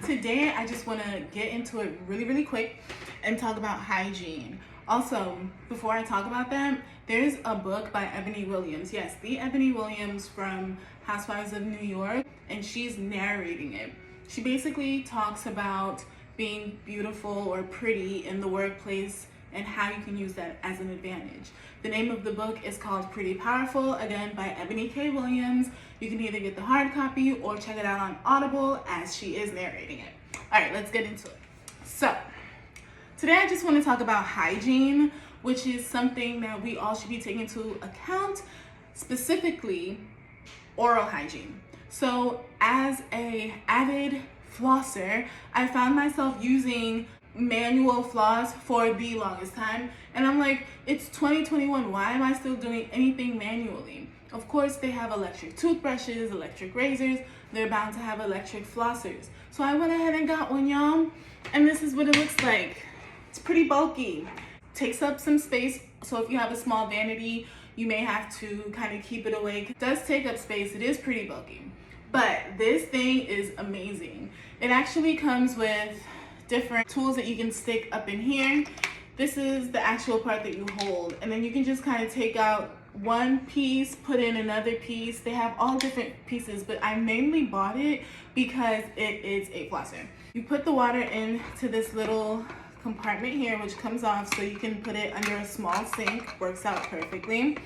today I just want to get into it really quick and talk about hygiene. Also, before I talk about that, there's a book by Eboni Williams. Yes, the Eboni Williams from Housewives of New York, and she's narrating it. She basically talks about being beautiful or pretty in the workplace and how you can use that as an advantage. The name of the book is called Pretty Powerful, again by Eboni K. Williams. You can either get the hard copy or check it out on Audible as she is narrating it. All right, let's get into it. So, today I just want to talk about hygiene, which is something that we all should be taking into account, specifically oral hygiene. So, as an avid flosser, I found myself using manual floss for the longest time, and I'm like, it's 2021, why am I still doing anything manually? Of course they have electric toothbrushes, electric razors, they're bound to have electric flossers. So I went ahead and got one, y'all, and this is what it looks like. It's pretty bulky, takes up some space, so if you have a small vanity you may have to kind of keep it away. It does take up space, it is pretty bulky, but this thing is amazing. It actually comes with different tools that you can stick up in here. This is the actual part that you hold, and then you can just kind of take out one piece, put in another piece. They have all different pieces, but I mainly bought it because it is a flosser. You put the water into this little compartment here, which comes off, so you can put it under a small sink. Works out perfectly.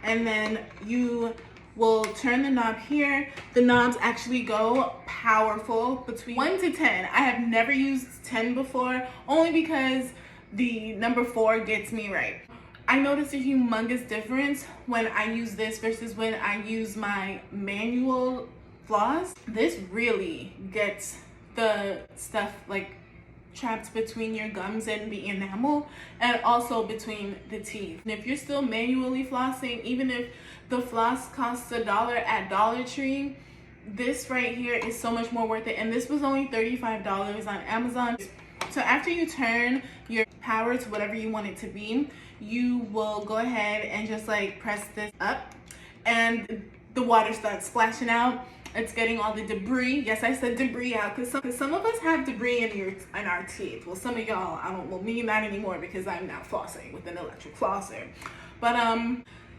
And then you will turn the knob here. The knobs actually go powerful between 1 to 10. I have never used 10 before, only because the number 4 gets me right. I noticed a humongous difference when I use this versus when I use my manual floss. This really gets the stuff like trapped between your gums and the enamel, and also between the teeth. And if you're still manually flossing, even if the floss costs $1 at Dollar Tree, this right here is so much more worth it. And this was only $35 on Amazon. So after you turn your power to whatever you want it to be, you will go ahead and just like press this up, and the water starts splashing out. It's getting all the debris. Yes, I said debris out, because some of us have debris in our teeth. Well, some of y'all, well, me not anymore, because I'm now flossing with an electric flosser. But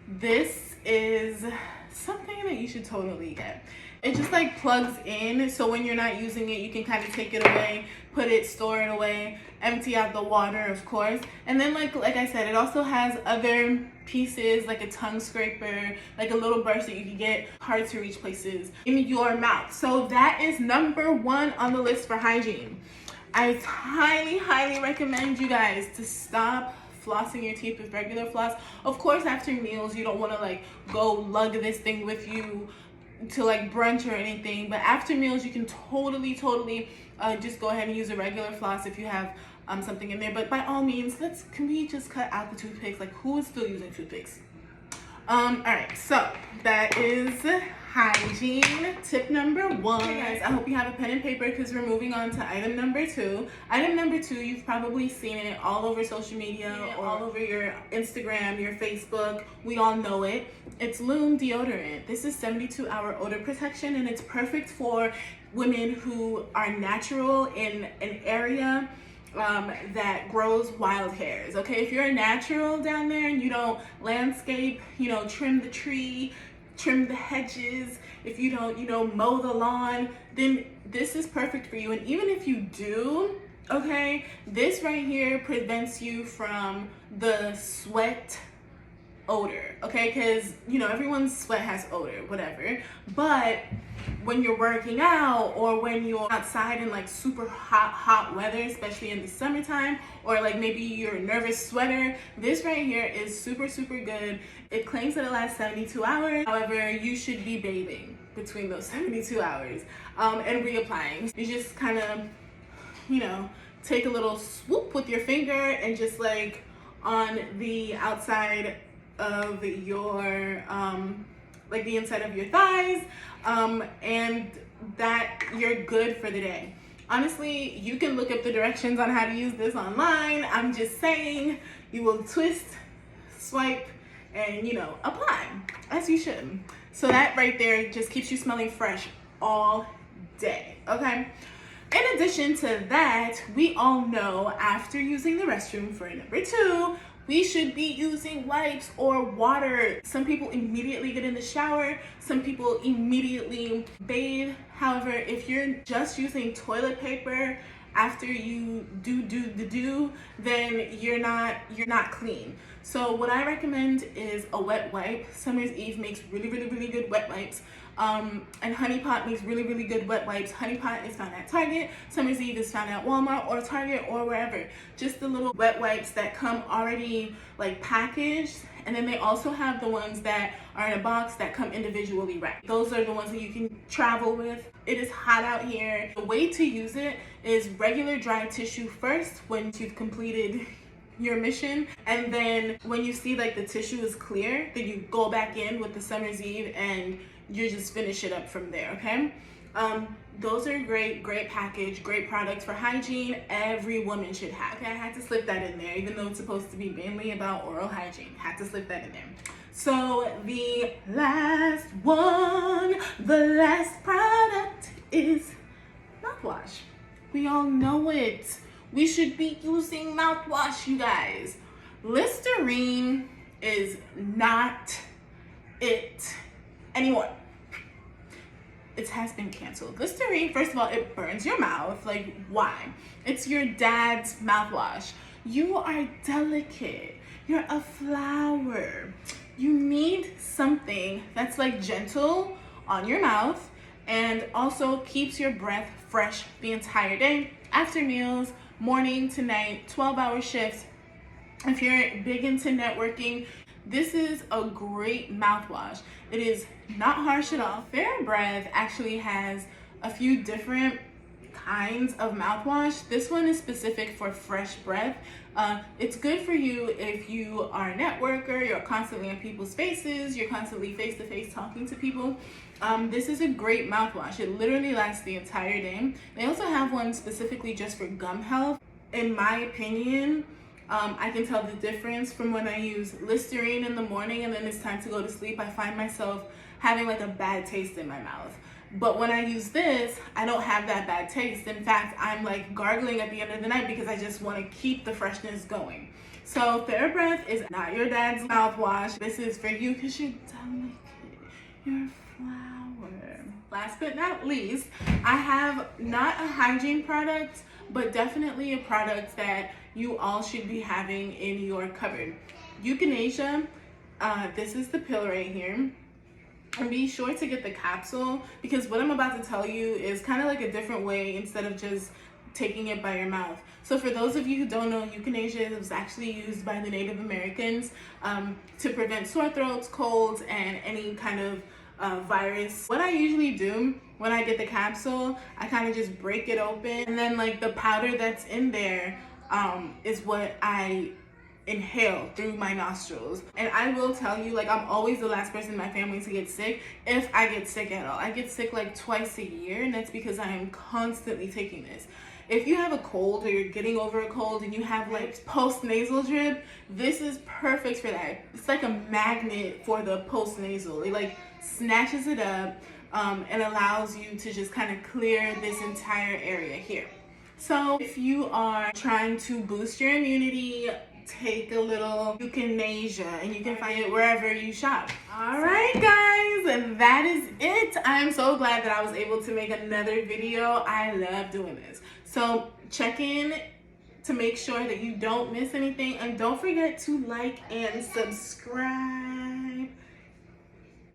this is something that you should totally get. It just like plugs in, so when you're not using it, you can kind of take it away, put it, store it away, empty out the water, of course. And then like I said, it also has other pieces like a tongue scraper, like a little brush that you can get hard to reach places in your mouth. So that is number 1 on the list for hygiene. I highly recommend you guys to stop flossing your teeth with regular floss. Of course, after meals, you don't want to like go lug this thing with you to like brunch or anything, but after meals you can totally just go ahead and use a regular floss if you have something in there. But by all means, can we just cut out the toothpicks? Like, who is still using toothpicks? All right, so that is hygiene tip number 1. Okay guys, I hope you have a pen and paper, because we're moving on to item number 2. Item number 2, you've probably seen it all over social media, or all over your Instagram, your Facebook. We all know it. It's Lume deodorant. This is 72-hour odor protection, and it's perfect for women who are natural in an area that grows wild hairs. Okay, if you're a natural down there and you don't landscape, trim the tree, trim the hedges, if you don't, mow the lawn, then this is perfect for you. And even if you do, okay, this right here prevents you from the sweat odor, okay? Because everyone's sweat has odor, whatever. But when you're working out, or when you're outside in like super hot weather, especially in the summertime, or like maybe you're a nervous sweater, this right here is super good. It claims that it lasts 72 hours. However, you should be bathing between those 72 hours and reapplying. You just kind of take a little swoop with your finger and just like on the outside of your like the inside of your thighs, and that you're good for the day. Honestly, you can look up the directions on how to use this online. I'm just saying, you will twist, swipe, and apply as you should. So that right there just keeps you smelling fresh all day. Okay, In addition to that, we all know after using the restroom for number 2, we should be using wipes or water. Some people immediately get in the shower. Some people immediately bathe. However, if you're just using toilet paper after you do, then you're not clean. So what I recommend is a wet wipe. Summer's Eve makes really good wet wipes. And Honey Pot makes really good wet wipes. Honey Pot is found at Target. Summer's Eve is found at Walmart or Target or wherever. Just the little wet wipes that come already like packaged. And then they also have the ones that are in a box that come individually wrapped. Those are the ones that you can travel with. It is hot out here. The way to use it is regular dry tissue first when you've completed your mission, and then when you see like the tissue is clear, then you go back in with the Summer's Eve and you just finish it up from there, okay? Those are great package, great products for hygiene. Every woman should have. Okay, I had to slip that in there, even though it's supposed to be mainly about oral hygiene. Had to slip that in there. So the last one, the last product is mouthwash. We all know it. We should be using mouthwash, you guys. Listerine is not it anymore. It has been canceled. Listerine, first of all, it burns your mouth. Like, why? It's your dad's mouthwash. You are delicate. You're a flower. You need something that's like gentle on your mouth and also keeps your breath fresh the entire day. After meals, morning to night, 12-hour shifts. If you're big into networking, this is a great mouthwash. It is not harsh at all. Thera Breath actually has a few different kinds of mouthwash. This one is specific for fresh breath. It's good for you if you are a networker, you're constantly in people's faces, you're constantly face-to-face talking to people. This is a great mouthwash. It literally lasts the entire day. They also have one specifically just for gum health. In my opinion, I can tell the difference from when I use Listerine in the morning and then it's time to go to sleep. I find myself having like a bad taste in my mouth. But when I use this, I don't have that bad taste. In fact, I'm like gargling at the end of the night because I just want to keep the freshness going. So Thera Breath is not your dad's mouthwash. This is for you because you're delicate. You're a flower. Last but not least, I have not a hygiene product, but definitely a product that you all should be having in your cupboard. Euthanasia, this is the pill right here. And be sure to get the capsule because what I'm about to tell you is kind of like a different way instead of just taking it by your mouth. So for those of you who don't know, euthanasia was actually used by the Native Americans to prevent sore throats, colds, and any kind of virus. What I usually do when I get the capsule, I kind of just break it open and then like the powder that's in there is what I inhale through my nostrils. And I will tell you, like, I'm always the last person in my family to get sick, if I get sick at all. I get sick like twice a year, and that's because I am constantly taking this. If you have a cold or you're getting over a cold and you have like post-nasal drip, this is perfect for that. It's like a magnet for the post-nasal. It like snatches it up and allows you to just kind of clear this entire area here. So if you are trying to boost your immunity, take a little euthanasia, and you can find it wherever you shop. All right, guys, and that is it. I'm so glad that I was able to make another video. I love doing this. So check in to make sure that you don't miss anything, and don't forget to like and subscribe.